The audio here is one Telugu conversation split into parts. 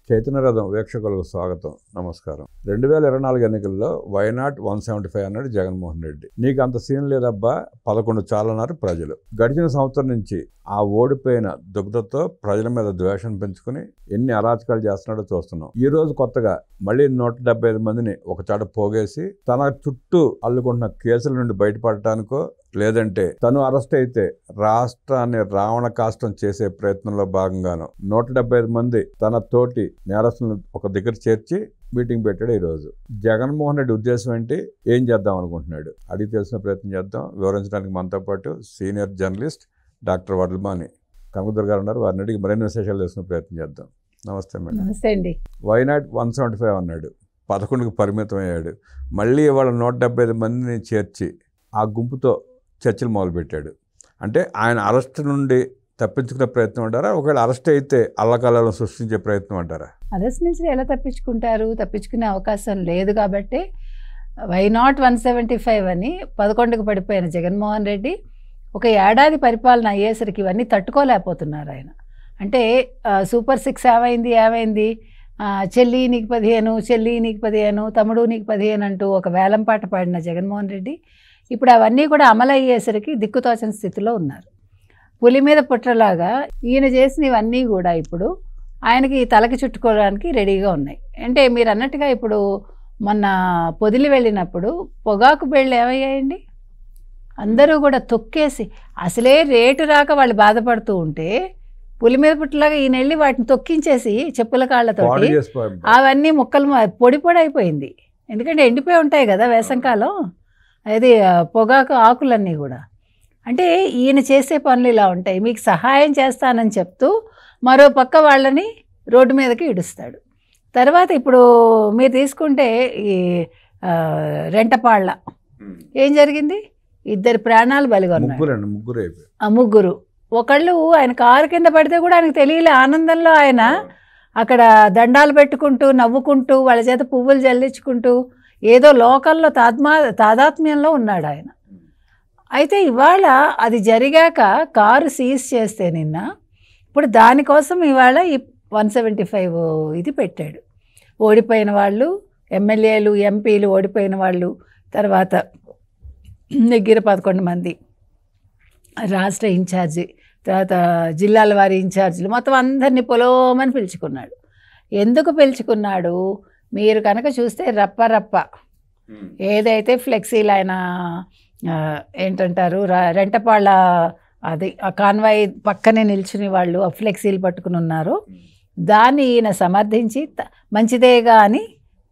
చైతన్య రథం వీక్షకులకు స్వాగతం, నమస్కారం. 2024 ఎన్నికల్లో వైనాట్ 175 అన్నాడు జగన్మోహన్ రెడ్డి. నీకు అంత సీన్ లేదబ్బా, 11 చాలన్నారు ప్రజలు. గడిచిన సంవత్సరం నుంచి ఆ ఓడిపోయిన దుగ్ధతో ప్రజల మీద ద్వేషం పెంచుకుని ఎన్ని అరాచకాలు చేస్తున్నాడో చూస్తున్నాం. ఈ రోజు కొత్తగా మళ్ళీ 175 మందిని ఒకచాట పోగేసి తన చుట్టూ అల్లుకుంటున్న కేసుల నుండి బయటపడటానికో లేదంటే తను అరెస్ట్ అయితే రాష్ట్రాన్ని రావణ కాష్టం చేసే ప్రయత్నంలో భాగంగాను 175 మంది తన తోటి నేరస్తులను ఒక దగ్గర చేర్చి మీటింగ్ పెట్టాడు. ఈరోజు జగన్మోహన్ రెడ్డి ఉద్దేశం ఏంటి, ఏం చేద్దాం అనుకుంటున్నాడు అడిగి తెలిసిన ప్రయత్నం చేద్దాం. వివరించడానికి మనతో పాటు senior journalist doctor Vadlamani Kanakadurga గారు ఉన్నారు. వారిని అడిగి మరిన్ని విశేషాలు తెలుసుకునే ప్రయత్నం చేద్దాం. నమస్తే మేడం. నమస్తే అండి. వైనాట్ 175 అన్నాడు, 11కు పరిమితం అయ్యాడు. మళ్ళీ ఇవాళ 175 మందిని చేర్చి ఆ గుంపుతో చర్చలు మొదలుపెట్టాడు. అంటే ఆయన అరెస్ట్ నుండి తప్పించుకునే ప్రయత్నం అంటారా, ఒకవేళ అరెస్ట్ అయితే అల్లకల్లను సృష్టించే ప్రయత్నం అంటారా? అరెస్ట్ నుంచి ఎలా తప్పించుకుంటారు? తప్పించుకునే అవకాశం లేదు కాబట్టి వైనాట్ 175 అని 11కు పడిపోయిన జగన్మోహన్ రెడ్డి ఒక ఏడాది పరిపాలన అయ్యేసరికి ఇవన్నీ తట్టుకోలేకపోతున్నారు ఆయన. అంటే సూపర్ 6 ఏమైంది, చెల్లి నీకు 15, చెల్లి నీకు 15, తమ్ముడు నీకు 15 అంటూ ఒక వేలం పాట పాడిన జగన్మోహన్ రెడ్డి ఇప్పుడు అవన్నీ కూడా అమలయ్యేసరికి దిక్కుతోచని స్థితిలో ఉన్నారు. పులి మీద పుట్రలాగా ఈయన చేసినవన్నీ కూడా ఇప్పుడు ఆయనకి తలకి చుట్టుకోవడానికి రెడీగా ఉన్నాయి. అంటే మీరు అన్నట్టుగా ఇప్పుడు మొన్న పొదిలి వెళ్ళినప్పుడు పొగాకు బెళ్ళు ఏమయ్యాయండి, అందరూ కూడా తొక్కేసి అసలే రేటు రాక వాళ్ళు బాధపడుతూ ఉంటే పులి మీద పుట్టలాగా ఈయన వెళ్ళి వాటిని తొక్కించేసి చెప్పుల కాళ్ళతోటి అవన్నీ ముక్కలు పొడి పొడి అయిపోయింది. ఎందుకంటే ఎండిపోయి ఉంటాయి కదా వేసంకాలం, అది పొగాకు ఆకులన్నీ కూడా. అంటే ఈయన చేసే పనులు ఇలా ఉంటాయి. మీకు సహాయం చేస్తానని చెప్తూ మరో పక్క వాళ్ళని రోడ్డు మీదకి ఇడుస్తాడు. తర్వాత ఇప్పుడు మీరు తీసుకుంటే ఈ రెంటపాళ్ళ ఏం జరిగింది, 2 ప్రాణాలు బలిగా ఉన్నాయి. ముగ్గురు. ఒకళ్ళు ఆయన కారు కింద పడితే కూడా ఆయనకు తెలియలే. ఆనందంలో ఆయన అక్కడ దండాలు పెట్టుకుంటూ నవ్వుకుంటూ వాళ్ళ చేత పువ్వులు జల్లించుకుంటూ ఏదో లోకల్లో తాదాత్మ్యంలో ఉన్నాడు ఆయన. అయితే ఇవాళ అది జరిగాక కారు సీజ్ చేస్తే నిన్న, ఇప్పుడు దానికోసం ఇవాళ ఈ 175 ఇది పెట్టాడు. ఓడిపోయిన వాళ్ళు, ఎమ్మెల్యేలు ఎంపీలు ఓడిపోయిన వాళ్ళు, తర్వాత దగ్గర 11 మంది రాష్ట్ర ఇన్ఛార్జి, తర్వాత జిల్లాల వారి ఇన్ఛార్జీలు, మొత్తం అందరినీ పొలోమని పిలుచుకున్నాడు. ఎందుకు పిలుచుకున్నాడు మీరు కనుక చూస్తే రప్ప ఏదైతే ఫ్లెక్సీలు ఆయన ఏంటంటారు రెంటపాళ్ళ అది ఆ కాన్వాయ్ పక్కనే నిల్చుని వాళ్ళు ఆ ఫ్లెక్సీలు పట్టుకుని ఉన్నారు, దాన్ని ఈయన సమర్థించి మంచిదేగా అని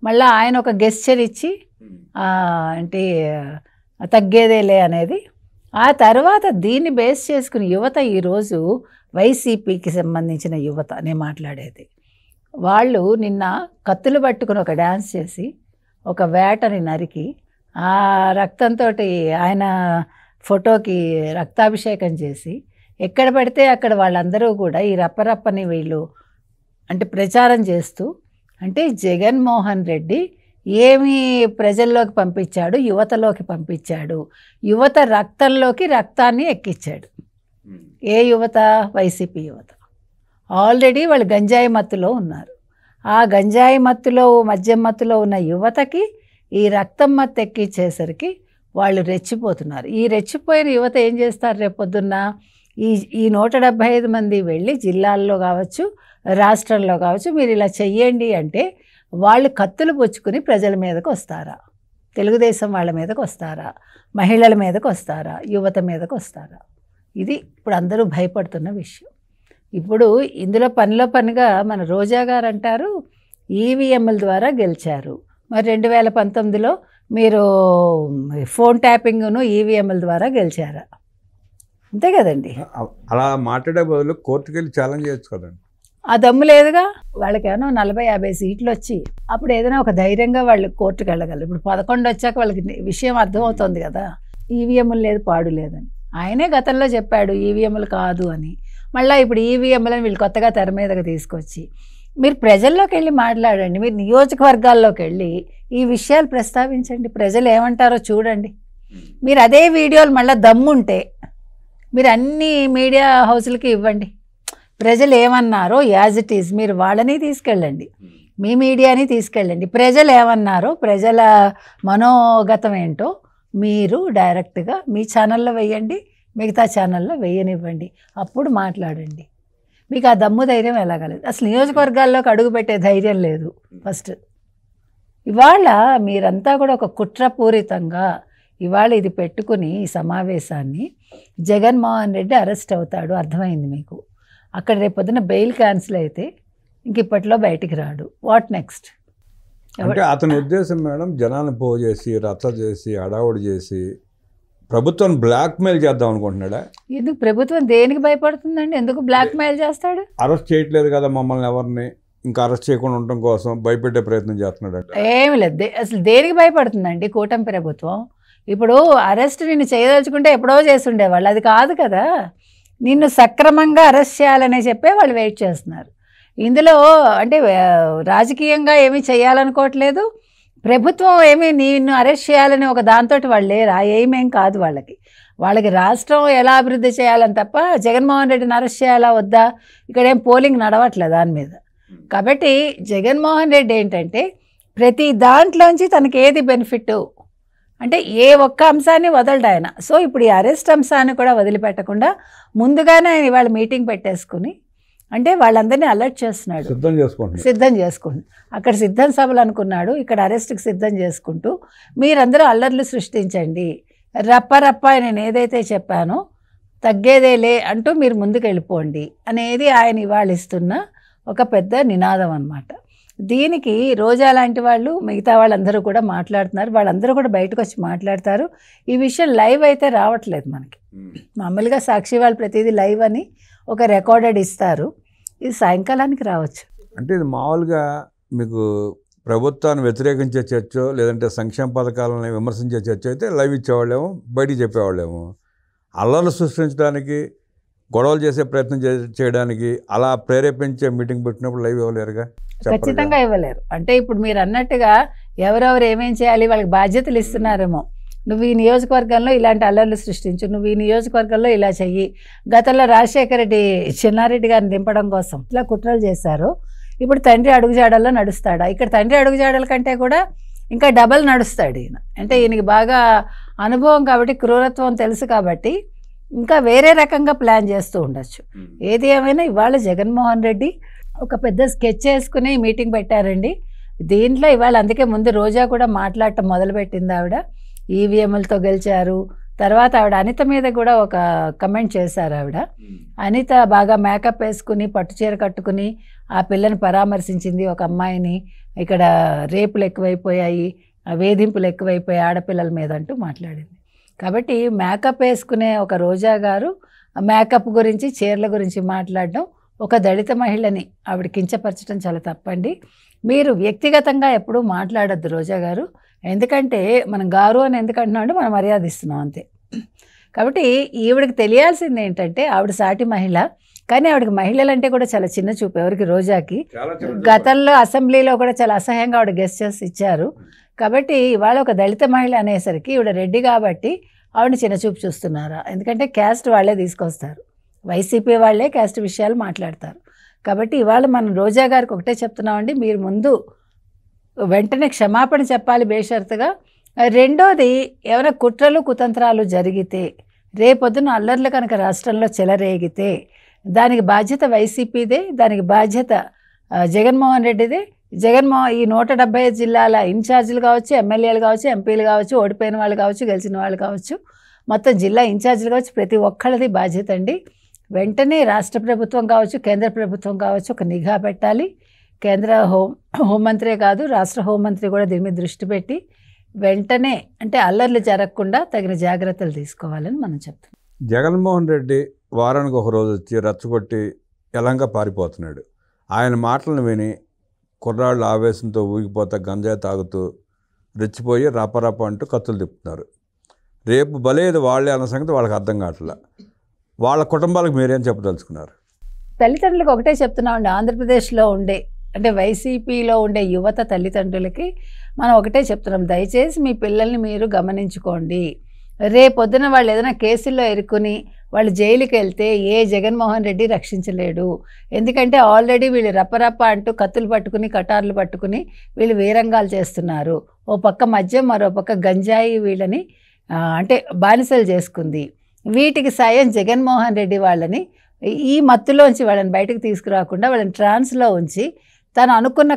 మళ్ళీ ఆయన ఒక గెస్చర్ ఇచ్చి అంటే తగ్గేదేలే అనేది. ఆ తర్వాత దీన్ని బేస్ చేసుకుని యువత ఈరోజు వైసీపీకి సంబంధించిన యువత నేను మాట్లాడేది, వాళ్ళు నిన్న కత్తులు పట్టుకుని ఒక డ్యాన్స్ చేసి ఒక వేటని నరికి ఆ రక్తంతో ఆయన ఫోటోకి రక్తాభిషేకం చేసి ఎక్కడ పడితే అక్కడ వాళ్ళందరూ కూడా ఈ రప్పని వీళ్ళు అంటే ప్రచారం చేస్తూ, అంటే జగన్మోహన్ రెడ్డి ఏమి ప్రజల్లోకి పంపించాడు, యువతలోకి పంపించాడు, యువత రక్తంలోకి రక్తాన్ని ఎక్కించాడు. ఏ యువత? వైసీపీ యువత. ఆల్రెడీ వాళ్ళు గంజాయి మత్తులో ఉన్నారు. ఆ గంజాయి మత్తులో మద్యం మత్తులో ఉన్న యువతకి ఈ రక్తం మత్తు ఎక్కించేసరికి వాళ్ళు రెచ్చిపోతున్నారు. ఈ రెచ్చిపోయిన యువత ఏం చేస్తారు రేపొద్దున్న, ఈ 175 మంది వెళ్ళి జిల్లాల్లో కావచ్చు రాష్ట్రంలో కావచ్చు మీరు ఇలా చెయ్యండి అంటే వాళ్ళు కత్తులు పుచ్చుకుని ప్రజల మీదకి వస్తారా, తెలుగుదేశం వాళ్ళ మీదకి వస్తారా, మహిళల మీదకి వస్తారా, యువత మీదకి వస్తారా? ఇది ఇప్పుడు అందరూ భయపడుతున్న విషయం. ఇప్పుడు ఇందులో పనిలో పనిగా మన రోజా గారు అంటారు ఈవీఎంల ద్వారా గెలిచారు. మరి 2019లో మీరు ఫోన్ ట్యాపింగ్ను ఈవీఎంల ద్వారా గెలిచారా? అంతే కదండి. అలా మాట్లాడే బదులు కోర్టుకు వెళ్ళి ఛాలెంజ్ చేయొచ్చు కదండి. ఆ దమ్ము లేదుగా వాళ్ళకేమో 40-50 సీట్లు వచ్చి అప్పుడు ఏదైనా ఒక ధైర్యంగా వాళ్ళు కోర్టుకు వెళ్ళగలరు. ఇప్పుడు 11 వచ్చాక వాళ్ళకి విషయం అర్థమవుతుంది కదా, ఈవీఎంలు లేదు పాడు లేదని. ఆయనే గతంలో చెప్పాడు ఈవీఎంలు కాదు అని. మళ్ళీ ఇప్పుడు ఈవీఎంలను వీళ్ళు కొత్తగా తెర మీదకి తీసుకొచ్చి మీరు ప్రజల్లోకి వెళ్ళి మాట్లాడండి, మీరు నియోజకవర్గాల్లోకి వెళ్ళి ఈ విషయాలు ప్రస్తావించండి, ప్రజలు ఏమంటారో చూడండి. మీరు అదే వీడియోలు మళ్ళీ దమ్ముంటే మీరు అన్ని మీడియా హౌస్లకి ఇవ్వండి. ప్రజలు ఏమన్నారో యాజ్ ఇట్ ఈజ్ మీరు వాళ్ళని తీసుకెళ్ళండి, మీ మీడియాని తీసుకెళ్ళండి. ప్రజలు ఏమన్నారో, ప్రజల మనోగతం ఏంటో మీరు డైరెక్ట్గా మీ ఛానల్లో వేయండి, మిగతా ఛానల్లో వేయనివ్వండి, అప్పుడు మాట్లాడండి. మీకు ఆ దమ్ము ధైర్యం ఎలాగలేదు. అసలు నియోజకవర్గాల్లోకి అడుగుపెట్టే ధైర్యం లేదు. ఫస్ట్ ఇవాళ మీరంతా కూడా ఒక కుట్రపూరితంగా ఇవాళ ఇది పెట్టుకుని ఈ సమావేశాన్ని, జగన్మోహన్ రెడ్డి అరెస్ట్ అవుతాడు అర్థమైంది మీకు. అక్కడ రేపొద్దున బెయిల్ క్యాన్సిల్ అయితే ఇంక ఇప్పట్లో బయటికి రాడు. What next? అంటే అతని ఉద్దేశం మేడం జనాన్ని పోజేసి రచ్చ చేసి అడావుడి చేసి ప్రభుత్వాన్ని బ్లాక్మెయిల్ చేద్దాం అనుకుంటున్నాడా? ఎందుకు ప్రభుత్వం దేనికి భయపడుతుందండి? ఎందుకు బ్లాక్మెయిల్ చేస్తాడు? అరెస్ట్ చేయట్లేదు కదా మమ్మల్ని, ఎవరిని ఇంకా అరెస్ట్ చేయకుండా ఉండటం కోసం భయపెట్టే ప్రయత్నం చేస్తున్నాడట. ఏమి లేదు, అసలు దేనికి భయపడుతుందండి కూటమి ప్రభుత్వం? ఇప్పుడు అరెస్ట్ నిన్ను చేయదలుచుకుంటే ఎప్పుడో చేస్తుండేవాళ్ళు, అది కాదు కదా. నిన్ను సక్రమంగా అరెస్ట్ చేయాలనే చెప్పే వాళ్ళు వెయిట్ చేస్తున్నారు. ఇందులో అంటే రాజకీయంగా ఏమీ చేయాలనుకోవట్లేదు, ప్రభుత్వం ఏమీ నిన్ను అరెస్ట్ చేయాలని ఒక దాంతో వాళ్ళు లేరు. ఆ ఏమేం కాదు వాళ్ళకి రాష్ట్రం ఎలా అభివృద్ధి చేయాలని తప్ప జగన్మోహన్ రెడ్డిని అరెస్ట్ చేయాలా వద్దా ఇక్కడేం పోలింగ్ నడవట్లేదు దాని మీద. కాబట్టి జగన్మోహన్ రెడ్డి ఏంటంటే ప్రతి దాంట్లోంచి తనకి ఏది బెనిఫిట్ అంటే ఏ ఒక్క అంశాన్ని వదలడు ఆయన. సో ఇప్పుడు ఈ అరెస్ట్ అంశాన్ని కూడా వదిలిపెట్టకుండా ముందుగానే ఆయన ఇవాళ మీటింగ్ పెట్టేసుకుని అంటే వాళ్ళందరినీ అలర్ట్ చేస్తున్నాడు, సిద్ధం చేసుకుంటు. అక్కడ సిద్ధం సభలు అనుకున్నాడు, ఇక్కడ అరెస్ట్కి సిద్ధం చేసుకుంటూ మీరందరూ అల్లర్లు సృష్టించండి, రప్ప నేను ఏదైతే చెప్పానో తగ్గేదేలే అంటూ మీరు ముందుకు వెళ్ళిపోండి అనేది ఆయన ఇవాళ ఇస్తున్న ఒక పెద్ద నినాదం అన్నమాట. దీనికి రోజా లాంటి వాళ్ళు మిగతా వాళ్ళందరూ కూడా మాట్లాడుతున్నారు, వాళ్ళందరూ కూడా బయటకు వచ్చి మాట్లాడతారు. ఈ విషయం లైవ్ అయితే రావట్లేదు మనకి. మామూలుగా సాక్షి వాళ్ళు ప్రతిదీ లైవ్ అని ఒక రికార్డెడ్ ఇస్తారు, ఇది సాయంకాలానికి రావచ్చు. అంటే ఇది మామూలుగా మీకు ప్రభుత్వాన్ని వ్యతిరేకించే చర్చో లేదంటే సంక్షేమ పథకాలను విమర్శించే చర్చ అయితే లైవ్ ఇచ్చేవాళ్ళేమో, బయటికి చెప్పేవాళ్ళేమో. అల్లర్లు సృష్టించడానికి, గొడవలు చేసే ప్రయత్నం చేయడానికి అలా ప్రేరేపించే మీటింగ్ పెట్టినప్పుడు లైవ్ ఇవ్వలేరుగా? ఖచ్చితంగా ఇవ్వలేరు. అంటే ఇప్పుడు మీరు అన్నట్టుగా ఎవరెవరు ఏమేం చేయాలి వాళ్ళకి బాధ్యతలు ఇస్తున్నారేమో. నువ్వు ఈ నియోజకవర్గంలో ఇలాంటి అల్లర్లు సృష్టించు, నువ్వు ఈ నియోజకవర్గంలో ఇలా చెయ్యి. గతంలో రాజశేఖర రెడ్డి చిన్నారెడ్డి గారిని దింపడం కోసం ఇట్లా కుట్రలు చేశారు. ఇప్పుడు తండ్రి అడుగుజాడల్లో నడుస్తాడా? ఇక్కడ తండ్రి అడుగుజాడల కంటే కూడా ఇంకా డబల్ నడుస్తాడు ఈయన. అంటే ఈయనకి బాగా అనుభవం కాబట్టి, క్రూరత్వం తెలుసు కాబట్టి ఇంకా వేరే రకంగా ప్లాన్ చేస్తూ ఉండొచ్చు. ఏది ఏమైనా ఇవాళ జగన్మోహన్ రెడ్డి ఒక పెద్ద స్కెచ్ వేసుకుని మీటింగ్ పెట్టారండి. దీంట్లో ఇవాళ అందుకే ముందు రోజా కూడా మాట్లాడటం మొదలుపెట్టింది. ఆవిడ ఈవీఎంలతో గెలిచారు, తర్వాత ఆవిడ అనిత మీద కూడా ఒక కమెంట్ చేశారు. ఆవిడ అనిత బాగా మేకప్ వేసుకుని పట్టుచీర కట్టుకుని ఆ పిల్లని పరామర్శించింది, ఒక అమ్మాయిని. ఇక్కడ రేపులు ఎక్కువైపోయాయి, వేధింపులు ఎక్కువైపోయాయి ఆడపిల్లల మీద అంటూ మాట్లాడింది. కాబట్టి మేకప్ వేసుకునే ఒక రోజా గారు మేకప్ గురించి, చీరల గురించి మాట్లాడడం, ఒక దళిత మహిళని ఆవిడ కించపరచడం చాలా తప్పండి. మీరు వ్యక్తిగతంగా ఎప్పుడూ మాట్లాడద్దు రోజా గారు. ఎందుకంటే మనం గారు అని ఎందుకంటున్నామంటే మనం మర్యాద ఇస్తున్నాం అంతే. కాబట్టి ఈవిడికి తెలియాల్సింది ఏంటంటే ఆవిడ సాటి మహిళ, కానీ ఆవిడకి మహిళలంటే కూడా చాలా చిన్న చూపు ఎవరికి, రోజాకి. గతంలో అసెంబ్లీలో కూడా చాలా అసహ్యంగా ఆవిడ గెస్టర్స్ ఇచ్చారు. కాబట్టి ఇవాళ ఒక దళిత మహిళ అనేసరికి ఈవిడ రెడ్డి కాబట్టి ఆవిడని చిన్న చూపు చూస్తున్నారా? ఎందుకంటే క్యాస్ట్ వాళ్ళే తీసుకొస్తారు, వైసీపీ వాళ్ళే క్యాస్ట్ విషయాలు మాట్లాడతారు. కాబట్టి ఇవాళ మనం రోజా గారికి ఒకటే చెప్తున్నామండి, మీరు ముందు వెంటనే క్షమాపణ చెప్పాలి బేషరతుగా. రెండోది, ఏమైనా కుట్రలు కుతంత్రాలు జరిగితే, రేపొద్దున అల్లర్లు కనుక రాష్ట్రంలో చెలరేగితే దానికి బాధ్యత వైసీపీదే, దానికి బాధ్యత జగన్మోహన్ రెడ్డిదే. ఈ 175 జిల్లాల ఇన్ఛార్జీలు కావచ్చు, ఎమ్మెల్యేలు కావచ్చు, ఎంపీలు కావచ్చు, ఓడిపోయిన వాళ్ళు కావచ్చు, గెలిచిన వాళ్ళు కావచ్చు, మొత్తం జిల్లా ఇన్ఛార్జీలు కావచ్చు, ప్రతి ఒక్కళ్ళది బాధ్యత అండి. వెంటనే రాష్ట్ర ప్రభుత్వం కావచ్చు, కేంద్ర ప్రభుత్వం కావచ్చు ఒక నిఘా పెట్టాలి. కేంద్ర హోంమంత్రే కాదు, రాష్ట్ర హోంమంత్రి కూడా దీని మీద దృష్టి పెట్టి వెంటనే అంటే అల్లర్లు జరగకుండా తగిన జాగ్రత్తలు తీసుకోవాలని మనం చెప్తున్నాం. జగన్మోహన్ రెడ్డి వారానికి ఒక రోజు వచ్చి రచ్చగొట్టి ఎలంగా పారిపోతున్నాడు. ఆయన మాటలను విని కుర్రాళ్ళు ఆవేశంతో ఊగిపోతా గంజాయి తాగుతూ రెచ్చిపోయి రాపరాప అంటూ కత్తులు తిప్పుతున్నారు. రేపు బలేదు వాళ్ళే అన్న సంగతి వాళ్ళకి అర్థం కావట్లా. వాళ్ళ కుటుంబాలకు మీరేం చెప్పదలుచుకున్నారు? తల్లిదండ్రులకు ఒకటే చెప్తున్నామండి, ఆంధ్రప్రదేశ్లో ఉండే అంటే వైసీపీలో ఉండే యువత తల్లిదండ్రులకి మనం ఒకటే చెప్తున్నాం, దయచేసి మీ పిల్లల్ని మీరు గమనించుకోండి. రేపొద్దున వాళ్ళు ఏదైనా కేసుల్లో ఇరుక్కుని వాళ్ళు జైలుకి వెళ్తే ఏ జగన్మోహన్ రెడ్డి రక్షించలేడు. ఎందుకంటే ఆల్రెడీ వీళ్ళు రప్పరప్ప అంటూ కత్తులు పట్టుకుని కటార్లు పట్టుకుని వీళ్ళు వీరంగాలు చేస్తున్నారు. ఓ పక్క మద్యం, మరో పక్క గంజాయి వీళ్ళని అంటే బానిసలు చేసుకుంది. వీటికి సాయం జగన్మోహన్ రెడ్డి వాళ్ళని ఈ మత్తులోంచి వాళ్ళని బయటకు తీసుకురాకుండా వాళ్ళని ట్రాన్స్లో ఉంచి తను అనుకున్న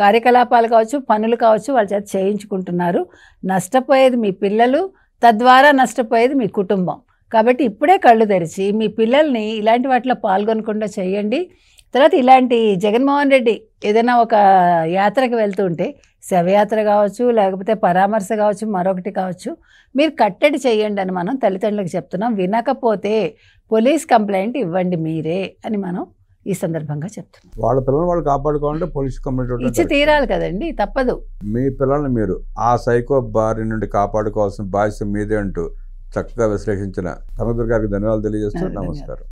కార్యకలాపాలు కావచ్చు, పనులు కావచ్చు వాళ్ళ చేత చేయించుకుంటున్నారు. నష్టపోయేది మీ పిల్లలు, తద్వారా నష్టపోయేది మీ కుటుంబం. కాబట్టి ఇప్పుడే కళ్ళు తెరిచి మీ పిల్లల్ని ఇలాంటి వాటిలో పాల్గొనకుండా చేయండి. తర్వాత ఇలాంటి జగన్మోహన్ రెడ్డి ఏదైనా ఒక యాత్రకు వెళ్తుంటే, శవయాత్ర కావచ్చు, లేకపోతే పరామర్శ కావచ్చు, మరొకటి కావచ్చు, మీరు కట్టడి చేయండి అని మనం తల్లిదండ్రులకు చెప్తున్నాం. వినకపోతే పోలీస్ కంప్లైంట్ ఇవ్వండి మీరే అని మనం ఈ సందర్భంగా చెప్తున్నాం. వాళ్ళ పిల్లల్ని వాళ్ళు కాపాడుకోవాలంటే పోలీస్ కంప్లైంట్ ఇచ్చి తీరాలి కదండి, తప్పదు. మీ పిల్లల్ని మీరు ఆ సైకో బారి నుండి కాపాడుకోవాల్సిన బాధ్యత మీదే అంటూ చక్కగా విశ్లేషించిన కనకదుర్గ గారికి ధన్యవాదాలు తెలియజేస్తూ నమస్కారం.